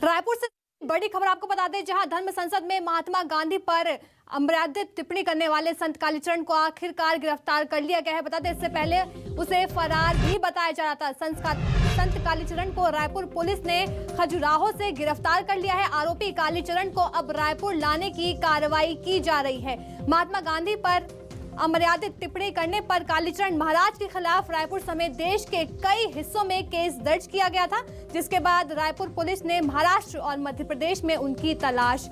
रायपुर से बड़ी खबर आपको बता दें, जहां धर्म संसद में महात्मा गांधी पर अमर्यादित टिप्पणी करने वाले संत कालीचरण को आखिरकार गिरफ्तार कर लिया गया है। बता दें, इससे पहले उसे फरार भी बताया जा रहा था। संत कालीचरण को रायपुर पुलिस ने खजुराहो से गिरफ्तार कर लिया है। आरोपी कालीचरण को अब रायपुर लाने की कार्रवाई की जा रही है। महात्मा गांधी पर अमर्यादित टिप्पणी करने पर कालीचरण महाराज के खिलाफ रायपुर समेत देश के कई हिस्सों में केस दर्ज किया गया था, जिसके बाद रायपुर पुलिस ने महाराष्ट्र और मध्य प्रदेश में उनकी तलाश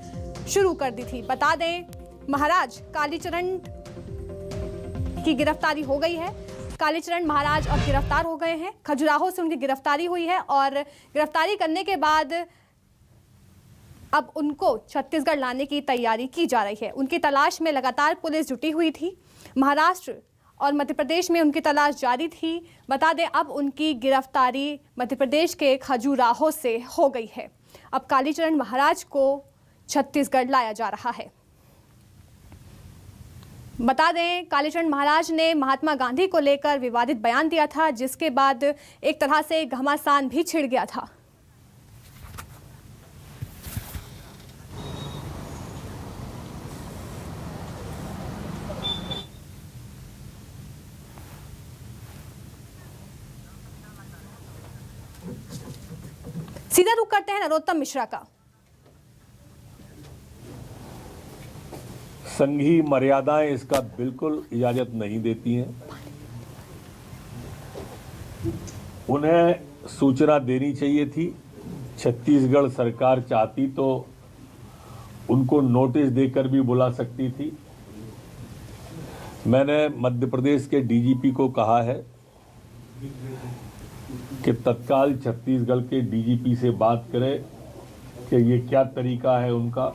शुरू कर दी थी। बता दें, महाराज कालीचरण की गिरफ्तारी हो गई है। कालीचरण महाराज अब गिरफ्तार हो गए हैं। खजुराहो से उनकी गिरफ्तारी हुई है और गिरफ्तारी करने के बाद अब उनको छत्तीसगढ़ लाने की तैयारी की जा रही है। उनकी तलाश में लगातार पुलिस जुटी हुई थी। महाराष्ट्र और मध्य प्रदेश में उनकी तलाश जारी थी। बता दें, अब उनकी गिरफ्तारी मध्य प्रदेश के खजुराहो से हो गई है। अब कालीचरण महाराज को छत्तीसगढ़ लाया जा रहा है। बता दें, कालीचरण महाराज ने महात्मा गांधी को लेकर विवादित बयान दिया था, जिसके बाद एक तरह से घमासान भी छिड़ गया था। सीधा रुख करते हैं नरोत्तम मिश्रा का। संघी मर्यादाएं इसका बिल्कुल इजाजत नहीं देती हैं। उन्हें सूचना देनी चाहिए थी। छत्तीसगढ़ सरकार चाहती तो उनको नोटिस देकर भी बुला सकती थी। मैंने मध्य प्रदेश के डीजीपी को कहा है कि तत्काल छत्तीसगढ़ के डीजीपी से बात करें कि ये क्या तरीका है उनका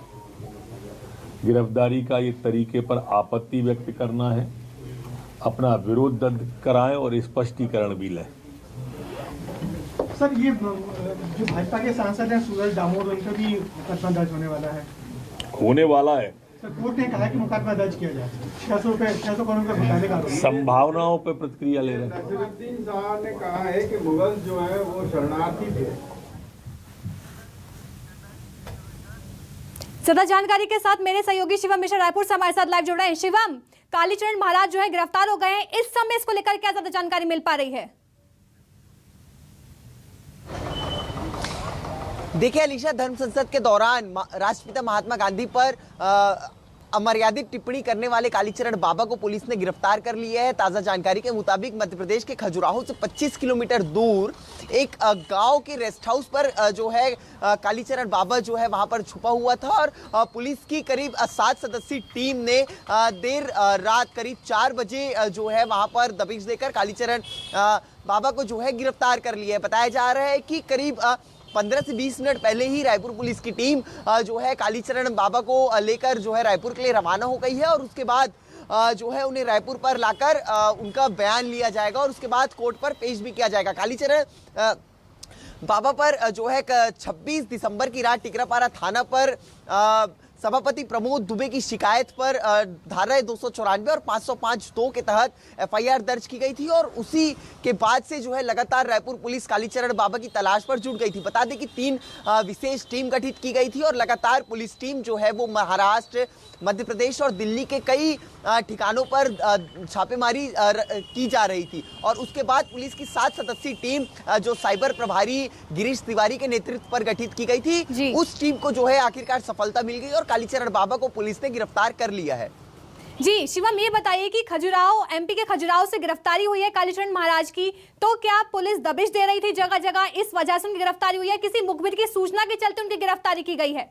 गिरफ्तारी का। ये तरीके पर आपत्ति व्यक्त करना है, अपना विरोध दर्ज कराएं और स्पष्टीकरण भी लें। सर, ये जो भाजपा के सांसद हैं सूरज दामोदर, उनका भी मुकदमा दर्ज होने वाला है। सर, कोर्ट ने कहा कि मुकदमा दर्ज किया जाए। 600 करोड़ का घोटाले का संभावनाओं पर प्रतिक्रिया ले रहे हैं। नसीरुद्दीन साहब ने कहा है कि मुगल जो है वो शरणार्थी थे। ज्यादा जानकारी के साथ मेरे सहयोगी शिवम मिश्रा रायपुर से हमारे साथ लाइव जुड़ रहे हैं। शिवम, कालीचरण महाराज जो है गिरफ्तार हो गए हैं, इस समय इसको लेकर क्या ज्यादा जानकारी मिल पा रही है? देखिए अलीशा, धर्म संसद के दौरान राष्ट्रपिता महात्मा गांधी पर अमर्यादित टिप्पणी करने वाले कालीचरण बाबा को पुलिस ने गिरफ्तार कर लिया है। ताज़ा जानकारी के मुताबिक मध्य प्रदेश के खजुराहो से 25 किलोमीटर दूर एक गांव के रेस्ट हाउस पर जो है कालीचरण बाबा जो है वहां पर छुपा हुआ था और पुलिस की करीब 7 सदस्यीय टीम ने देर रात करीब 4 बजे जो है वहां पर दबिश देकर कालीचरण बाबा को जो है गिरफ्तार कर लिया है। बताया जा रहा है कि करीब 15 से 20 मिनट पहले ही रायपुर पुलिस की टीम जो है कालीचरण बाबा को लेकर जो है रायपुर के लिए रवाना हो गई है और उसके बाद जो है उन्हें रायपुर पर लाकर उनका बयान लिया जाएगा और उसके बाद कोर्ट पर पेश भी किया जाएगा। कालीचरण बाबा पर जो है 26 दिसंबर की रात टिकरापारा थाना पर सभापति प्रमोद दुबे की शिकायत पर धारा 294 और 505(2) के तहत एफआईआर दर्ज की गई थी और उसी के बाद से जो है लगातार रायपुर पुलिस कालीचरण बाबा की तलाश पर जुट गई थी। बता दें कि 3 विशेष टीम गठित की गई थी और लगातार पुलिस टीम जो है वो महाराष्ट्र, मध्य प्रदेश और दिल्ली के कई ठिकानों पर छापेमारी की जा रही थी और उसके बाद पुलिस की 7 सदस्यीय टीम जो साइबर प्रभारी गिरीश तिवारी के नेतृत्व पर गठित की गई थी, उस टीम को जो है आखिरकार सफलता मिल गई और कालीचरण बाबा को पुलिस ने गिरफ्तार कर लिया है। जी शिवम, ये बताइए कि खजुराहो, एमपी के खजुराहो से गिरफ्तारी हुई है कालीचरण महाराज की, तो क्या पुलिस दबिश दे रही थी जगह जगह, इस वजह से उनकी गिरफ्तारी हुई है? किसी मुखबिर की सूचना के चलते उनकी गिरफ्तारी की गई है?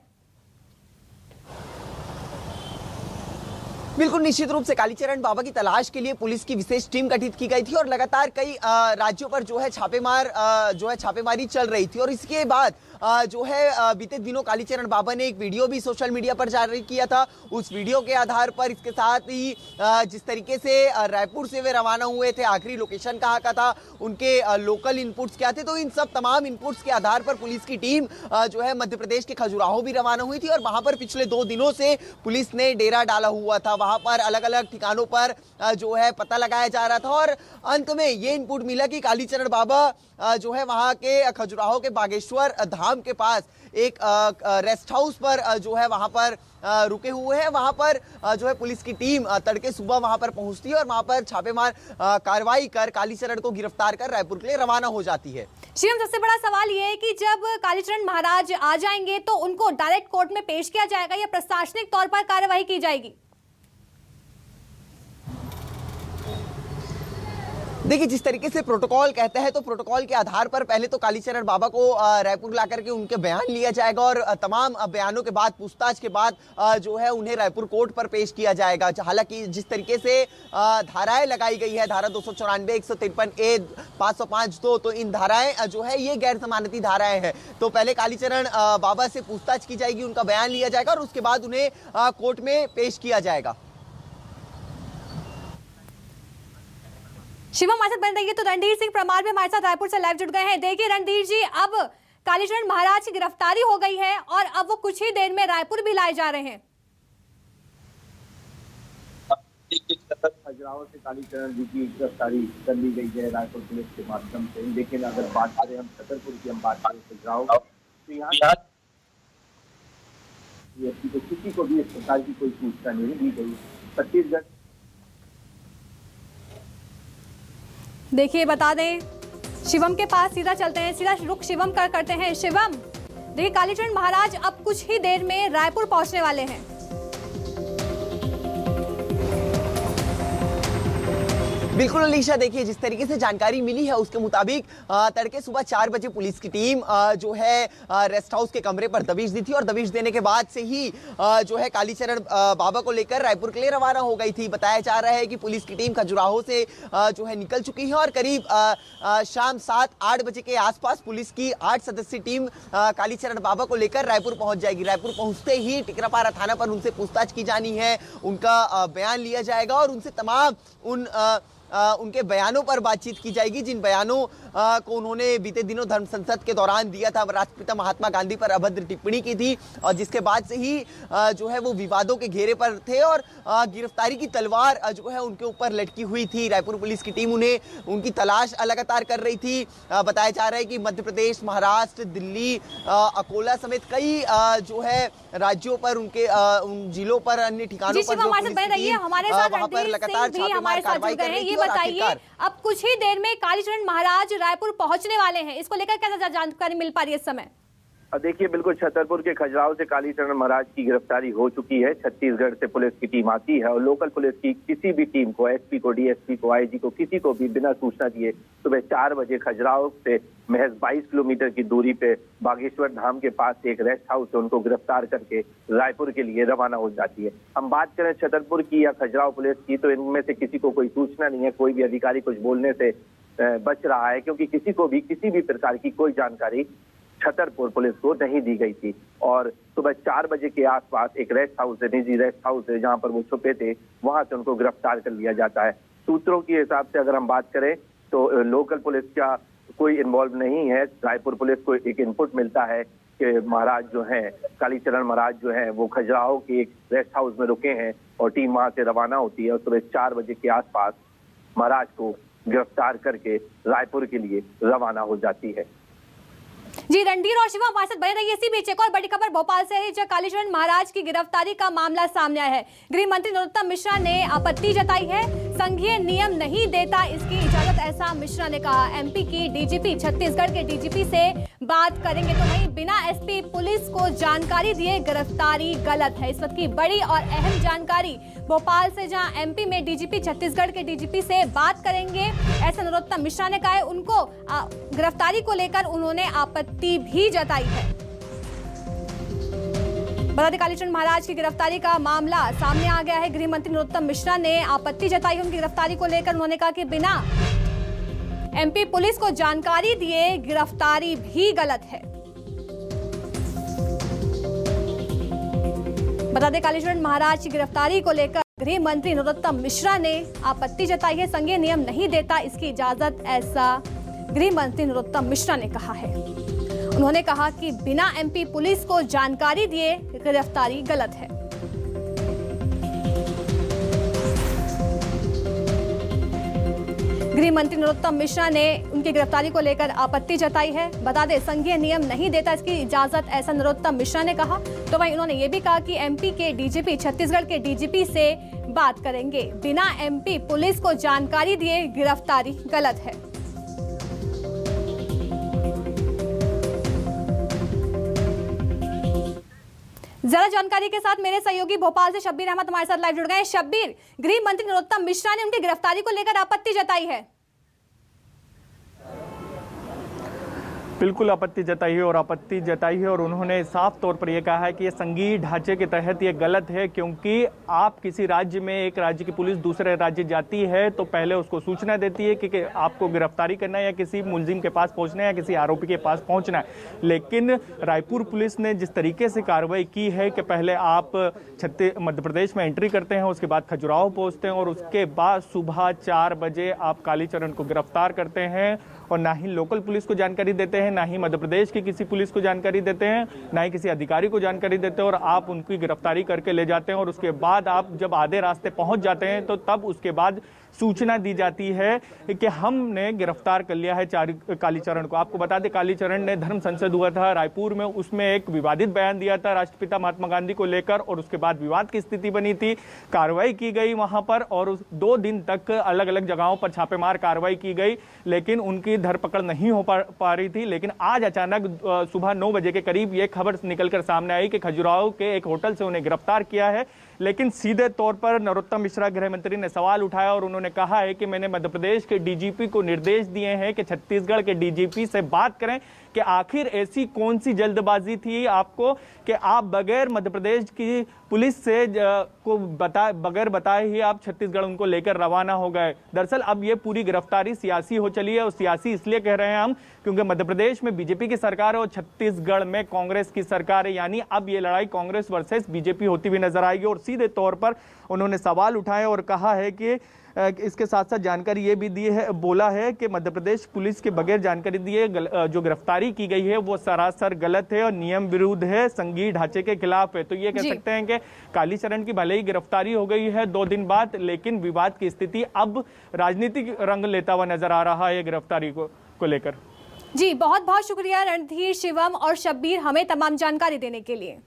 बिल्कुल निश्चित रूप से कालीचरण बाबा की तलाश के लिए पुलिस की विशेष टीम गठित की गई थी और लगातार कई राज्यों पर जो है छापेमारी चल रही थी और इसके बाद जो है बीते दिनों कालीचरण बाबा ने एक वीडियो भी सोशल मीडिया पर जारी किया था। उस वीडियो के आधार पर इसके साथ ही जिस तरीके से रायपुर से वे रवाना हुए थे, आखिरी लोकेशन कहाँ का था, उनके लोकल इनपुट्स क्या थे, तो इन सब तमाम इनपुट्स के आधार पर पुलिस की टीम जो है मध्य प्रदेश के खजुराहो भी रवाना हुई थी और वहां पर पिछले 2 दिनों से पुलिस ने डेरा डाला हुआ था। वहां पर अलग अलग ठिकानों पर जो है पता लगाया जा रहा था और अंत में ये इनपुट मिला कि कालीचरण बाबा जो है वहां के खजुराहो के बागेश्वर धाम धाम के पास एक रेस्ट हाउस पर जो है वहां पर रुके हुए हैं। वहां पर जो है पुलिस की टीम तड़के सुबह वहां पर पहुंचती है और वहां पर छापेमार कार्रवाई कर कालीचरण को गिरफ्तार कर रायपुर के लिए रवाना हो जाती है। शिवम, सबसे बड़ा सवाल ये है कि जब कालीचरण महाराज आ जाएंगे तो उनको डायरेक्ट कोर्ट में पेश किया जाएगा या प्रशासनिक तौर पर कार्रवाई की जाएगी? देखिए, जिस तरीके से प्रोटोकॉल कहता है तो प्रोटोकॉल के आधार पर पहले तो कालीचरण बाबा को रायपुर लाकर के उनके बयान लिया जाएगा और तमाम बयानों के बाद पूछताछ के बाद जो है उन्हें रायपुर कोर्ट पर पेश किया जाएगा। हालांकि जिस तरीके से धाराएं लगाई गई है, धारा 294, 153A, 505(2), तो इन धाराएं जो है ये गैर जमानती धाराएं हैं। तो पहले कालीचरण बाबा से पूछताछ की जाएगी, उनका बयान लिया जाएगा और उसके बाद उन्हें कोर्ट में पेश किया जाएगा। शिवम, हमारे साथ बन रही है तो रणधीर सिंह परमार भी हमारे साथ रायपुर से लाइव जुड़ गए हैं। देखिए रणधीर जी, अब कालीचरण महाराज की गिरफ्तारी हो गई है और अब वो कुछ ही देर में रायपुर भी लाए जा रहे हैं। खजुराहो से कालीचरण जी की गिरफ्तारी कर ली गई है रायपुर पुलिस के माध्यम से। लेकिन अगर बात करें हम छतरपुर की, हम बात करें खजुराहो, तो यहाँ किसी को भी इस प्रकार की कोई सूचना नहीं दी गई। छत्तीसगढ़, देखिए बता दें, शिवम के पास सीधा चलते हैं, सीधा रुख शिवम करते हैं। शिवम, देखिए कालीचरण महाराज अब कुछ ही देर में रायपुर पहुंचने वाले हैं। बिल्कुल अलीशा, देखिए जिस तरीके से जानकारी मिली है उसके मुताबिक तड़के सुबह 4 बजे पुलिस की टीम जो है रेस्ट हाउस के कमरे पर दबिश दी थी और दबिश देने के बाद से ही जो है कालीचरण बाबा को लेकर रायपुर के लिए रवाना हो गई थी। बताया जा रहा है कि पुलिस की टीम खजुराहो से जो है निकल चुकी है और करीब शाम 7-8 बजे के आसपास पुलिस की 8 सदस्यीय टीम कालीचरण बाबा को लेकर रायपुर पहुंच जाएगी। रायपुर पहुंचते ही टिकरापारा थाना पर उनसे पूछताछ की जानी है, उनका बयान लिया जाएगा और उनसे तमाम उनके बयानों पर बातचीत की जाएगी, जिन बयानों को उन्होंने बीते दिनों धर्म संसद के दौरान दिया था। राष्ट्रपिता महात्मा गांधी पर अभद्र टिप्पणी की थी और जिसके बाद से ही जो है वो विवादों के घेरे पर थे और गिरफ्तारी की तलवार जो है उनके ऊपर लटकी हुई थी। रायपुर पुलिस की टीम उनकी तलाश लगातार कर रही थी। बताया जा रहा है कि मध्य प्रदेश, महाराष्ट्र, दिल्ली, अकोला समेत कई जो है राज्यों पर, उनके उन जिलों पर, अन्य ठिकानों पर वहां पर लगातार छापेमार कार्रवाई कर रही थी। बताइए, अब कुछ ही देर में कालीचरण महाराज रायपुर पहुंचने वाले हैं, इसको लेकर कैसा जानकारी मिल पा रही है इस समय? देखिए, बिल्कुल छतरपुर के खजुराहो से कालीचरण महाराज की गिरफ्तारी हो चुकी है। छत्तीसगढ़ से पुलिस की टीम आती है और लोकल पुलिस की किसी भी टीम को, एसपी को, डीएसपी को, आईजी को, किसी को भी बिना सूचना दिए सुबह 4 बजे खजुराहो से महज 22 किलोमीटर की दूरी पे बागेश्वर धाम के पास एक रेस्ट हाउस है, उनको गिरफ्तार करके रायपुर के लिए रवाना हो जाती है। हम बात करें छतरपुर की या खजुराहो पुलिस की, तो इनमें से किसी को कोई सूचना नहीं है, कोई भी अधिकारी कुछ बोलने से बच रहा है, क्योंकि किसी को भी किसी भी प्रकार की कोई जानकारी छतरपुर पुलिस को नहीं दी गई थी। और सुबह 4 बजे के आसपास एक रेस्ट हाउस है, निजी रेस्ट हाउस है, जहां पर वो छुपे थे, वहां से उनको गिरफ्तार कर लिया जाता है। सूत्रों के हिसाब से अगर हम बात करें तो लोकल पुलिस का कोई इन्वॉल्व नहीं है। रायपुर पुलिस को एक इनपुट मिलता है कि महाराज जो हैं, कालीचरण महाराज जो हैं, वो खजुराहो के एक रेस्ट हाउस में रुके हैं और टीम वहां से रवाना होती है और सुबह 4 बजे के आसपास महाराज को गिरफ्तार करके रायपुर के लिए रवाना हो जाती है। जी, रणधीर और शिवा हमारे साथ बने रहिए। इसी बीच एक और बड़ी खबर भोपाल से है, जहां कालीचरण महाराज की गिरफ्तारी का मामला सामने आया है। गृह मंत्री नरोत्तम मिश्रा ने आपत्ति जताई है, संघीय नियम नहीं देता इसकी इजाजत, ऐसा मिश्रा ने कहा। एमपी की डीजीपी, छत्तीसगढ़ के डीजीपी से बात करेंगे तो वहीं बिना एसपी पुलिस को जानकारी दिए गिरफ्तारी गलत है। इस वक्त की बड़ी और अहम जानकारी भोपाल से, जहां एमपी में डीजीपी छत्तीसगढ़ के डीजीपी से बात करेंगे, ऐसा नरोत्तम मिश्रा ने कहा है। उनको गिरफ्तारी को लेकर उन्होंने आपत्ति भी जताई है। बता दें, कालीचरण महाराज की गिरफ्तारी का मामला सामने आ गया है। गृह मंत्री नरोत्तम मिश्रा ने आपत्ति जताई है उनकी गिरफ्तारी को लेकर। उन्होंने कहा कि बिना एमपी पुलिस को जानकारी दिए गिरफ्तारी भी गलत है। बता दें, कालीचरण महाराज की गिरफ्तारी को लेकर गृह मंत्री नरोत्तम मिश्रा ने आपत्ति जताई है। संघीय नियम नहीं देता इसकी इजाजत, ऐसा गृह मंत्री नरोत्तम मिश्रा ने कहा है। उन्होंने कहा कि बिना एमपी पुलिस को जानकारी दिए गिरफ्तारी गलत है। गृह मंत्री नरोत्तम मिश्रा ने उनकी गिरफ्तारी को लेकर आपत्ति जताई है। बता दें, संघीय नियम नहीं देता इसकी इजाजत, ऐसा नरोत्तम मिश्रा ने कहा। तो वहीं उन्होंने ये भी कहा कि एमपी के डीजीपी छत्तीसगढ़ के डीजीपी से बात करेंगे। बिना एमपी पुलिस को जानकारी दिए गिरफ्तारी गलत है। ज्यादा जानकारी के साथ मेरे सहयोगी भोपाल से शब्बीर अहमद हमारे साथ लाइव जुड़ गए। शब्बीर, गृह मंत्री नरोत्तम मिश्रा ने उनकी गिरफ्तारी को लेकर आपत्ति जताई है। बिल्कुल आपत्ति जताई है और उन्होंने साफ तौर पर यह कहा है कि ये संघीय ढांचे के तहत ये गलत है, क्योंकि आप किसी राज्य में, एक राज्य की पुलिस दूसरे राज्य जाती है तो पहले उसको सूचना देती है कि आपको गिरफ्तारी करना है या किसी मुलजिम के पास पहुंचना है या किसी आरोपी के पास पहुंचना है। लेकिन रायपुर पुलिस ने जिस तरीके से कार्रवाई की है कि पहले आप मध्य प्रदेश में एंट्री करते हैं, उसके बाद खजुराहो पहुंचते हैं और उसके बाद सुबह 4 बजे आप कालीचरण को गिरफ्तार करते हैं और ना ही लोकल पुलिस को जानकारी देते हैं, ना ही मध्य प्रदेश की किसी पुलिस को जानकारी देते हैं, ना ही किसी अधिकारी को जानकारी देते हैं और आप उनकी गिरफ्तारी करके ले जाते हैं। और उसके बाद आप जब आधे रास्ते पहुंच जाते हैं तो तब उसके बाद सूचना दी जाती है कि हमने गिरफ्तार कर लिया है कालीचरण को। आपको बता दें, कालीचरण ने धर्म संसद हुआ था रायपुर में, उसमें एक विवादित बयान दिया था राष्ट्रपिता महात्मा गांधी को लेकर और उसके बाद विवाद की स्थिति बनी थी। कार्रवाई की गई वहां पर और 2 दिन तक अलग अलग जगहों पर छापेमार कार्रवाई की गई, लेकिन उनकी धरपकड़ नहीं हो पा रही थी। लेकिन आज अचानक सुबह 9 बजे के करीब ये खबर निकलकर सामने आई कि खजुराहो के एक होटल से उन्हें गिरफ्तार किया है। लेकिन सीधे तौर पर नरोत्तम मिश्रा गृह मंत्री ने सवाल उठाया और उन्होंने कहा है कि मैंने मध्य प्रदेश के डीजीपी को निर्देश दिए हैं कि छत्तीसगढ़ के डीजीपी से बात करें कि आखिर ऐसी कौन सी जल्दबाजी थी आपको कि आप बगैर मध्य प्रदेश की पुलिस से बगैर बताए ही आप छत्तीसगढ़ उनको लेकर रवाना हो गए। दरअसल अब ये पूरी गिरफ्तारी सियासी हो चली है और सियासी इसलिए कह रहे हैं हम क्योंकि मध्य प्रदेश में बीजेपी की सरकार है और छत्तीसगढ़ में कांग्रेस की सरकार है, यानी अब ये लड़ाई कांग्रेस वर्सेस बीजेपी होती हुई नजर आएगी। और सीधे तौर पर उन्होंने सवाल उठाए और कहा है कि इसके साथ साथ जानकारी ये भी दी है, बोला है कि मध्य प्रदेश पुलिस के बगैर जानकारी दिए जो गिरफ्तारी की गई है वो सरासर गलत है और नियम विरुद्ध है, संघीय ढांचे के खिलाफ है। तो ये कह सकते हैं कि कालीचरण की भले ही गिरफ्तारी हो गई है 2 दिन बाद, लेकिन विवाद की स्थिति अब राजनीतिक रंग लेता हुआ नजर आ रहा है गिरफ्तारी को लेकर। जी बहुत बहुत शुक्रिया रणधीर, शिवम और शब्बीर हमें तमाम जानकारी देने के लिए।